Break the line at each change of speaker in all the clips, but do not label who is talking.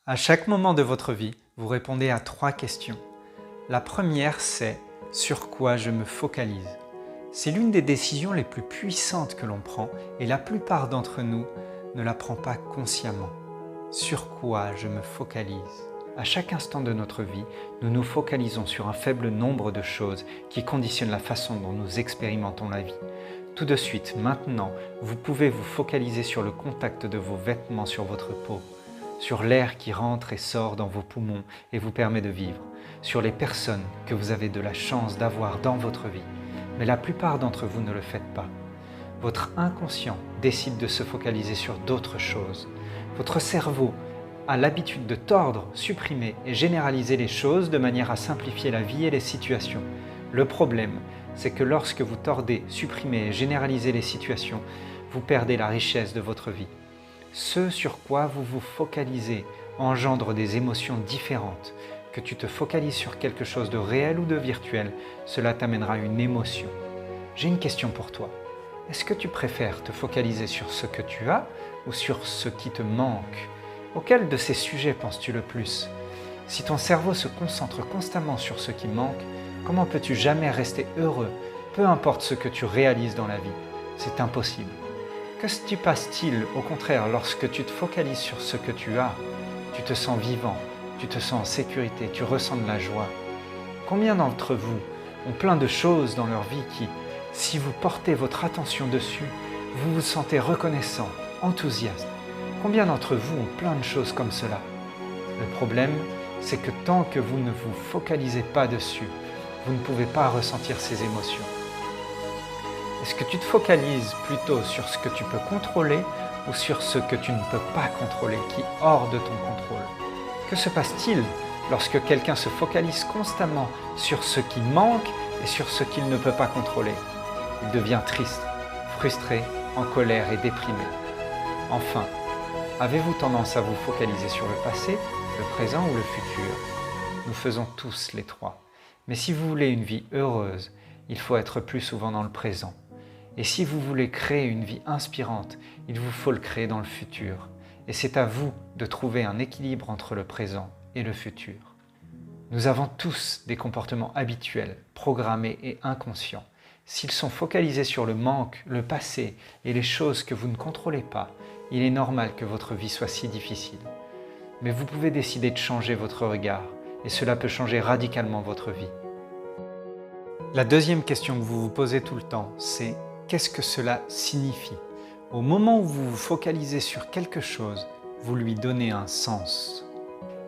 À chaque moment de votre vie, vous répondez à 3 questions. La première, c'est « Sur quoi je me focalise ?» C'est l'une des décisions les plus puissantes que l'on prend et la plupart d'entre nous ne la prend pas consciemment. Sur quoi je me focalise ? À chaque instant de notre vie, nous nous focalisons sur un faible nombre de choses qui conditionnent la façon dont nous expérimentons la vie. Tout de suite, maintenant, vous pouvez vous focaliser sur le contact de vos vêtements sur votre peau, sur l'air qui rentre et sort dans vos poumons et vous permet de vivre, sur les personnes que vous avez de la chance d'avoir dans votre vie. Mais la plupart d'entre vous ne le faites pas. Votre inconscient décide de se focaliser sur d'autres choses. Votre cerveau a l'habitude de tordre, supprimer et généraliser les choses de manière à simplifier la vie et les situations. Le problème, c'est que lorsque vous tordez, supprimez et généralisez les situations, vous perdez la richesse de votre vie. Ce sur quoi vous vous focalisez engendre des émotions différentes. Que tu te focalises sur quelque chose de réel ou de virtuel, cela t'amènera une émotion. J'ai une question pour toi. Est-ce que tu préfères te focaliser sur ce que tu as ou sur ce qui te manque ? Auquel de ces sujets penses-tu le plus ? Si ton cerveau se concentre constamment sur ce qui manque, comment peux-tu jamais rester heureux, peu importe ce que tu réalises dans la vie ? C'est impossible. Que se passe-t-il au contraire lorsque tu te focalises sur ce que tu as ? Tu te sens vivant, tu te sens en sécurité, tu ressens de la joie. Combien d'entre vous ont plein de choses dans leur vie qui, si vous portez votre attention dessus, vous vous sentez reconnaissant, enthousiaste ? Combien d'entre vous ont plein de choses comme cela ? Le problème, c'est que tant que vous ne vous focalisez pas dessus, vous ne pouvez pas ressentir ces émotions. Est-ce que tu te focalises plutôt sur ce que tu peux contrôler ou sur ce que tu ne peux pas contrôler, qui est hors de ton contrôle ? Que se passe-t-il lorsque quelqu'un se focalise constamment sur ce qui manque et sur ce qu'il ne peut pas contrôler ? Il devient triste, frustré, en colère et déprimé. Enfin, avez-vous tendance à vous focaliser sur le passé, le présent ou le futur ? Nous faisons tous les trois. Mais si vous voulez une vie heureuse, il faut être plus souvent dans le présent. Et si vous voulez créer une vie inspirante, il vous faut le créer dans le futur. Et c'est à vous de trouver un équilibre entre le présent et le futur. Nous avons tous des comportements habituels, programmés et inconscients. S'ils sont focalisés sur le manque, le passé et les choses que vous ne contrôlez pas, il est normal que votre vie soit si difficile. Mais vous pouvez décider de changer votre regard et cela peut changer radicalement votre vie. La deuxième question que vous vous posez tout le temps, c'est « Qu'est-ce que cela signifie ?» Au moment où vous vous focalisez sur quelque chose, vous lui donnez un sens.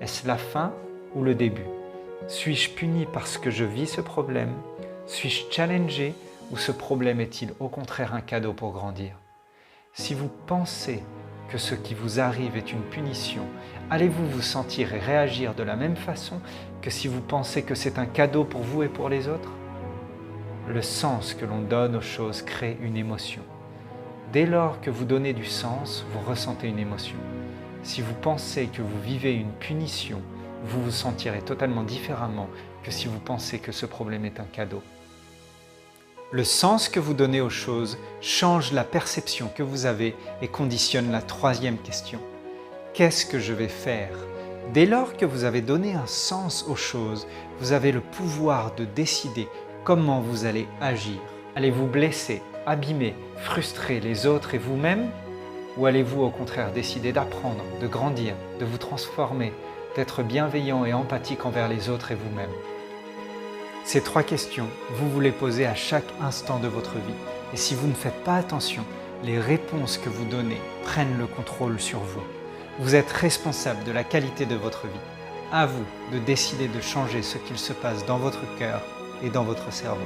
Est-ce la fin ou le début ? Suis-je puni parce que je vis ce problème ? Suis-je challengé ou ce problème est-il au contraire un cadeau pour grandir ? Si vous pensez que ce qui vous arrive est une punition, allez-vous vous sentir et réagir de la même façon que si vous pensez que c'est un cadeau pour vous et pour les autres ? Le sens que l'on donne aux choses crée une émotion. Dès lors que vous donnez du sens, vous ressentez une émotion. Si vous pensez que vous vivez une punition, vous vous sentirez totalement différemment que si vous pensez que ce problème est un cadeau. Le sens que vous donnez aux choses change la perception que vous avez et conditionne la troisième question. Qu'est-ce que je vais faire ? Dès lors que vous avez donné un sens aux choses, vous avez le pouvoir de décider comment vous allez agir. Allez-vous blesser, abîmer, frustrer les autres et vous-même ? Ou allez-vous au contraire décider d'apprendre, de grandir, de vous transformer, d'être bienveillant et empathique envers les autres et vous-même ? Ces 3 questions, vous vous les posez à chaque instant de votre vie. Et si vous ne faites pas attention, les réponses que vous donnez prennent le contrôle sur vous. Vous êtes responsable de la qualité de votre vie. À vous de décider de changer ce qu'il se passe dans votre cœur et dans votre cerveau.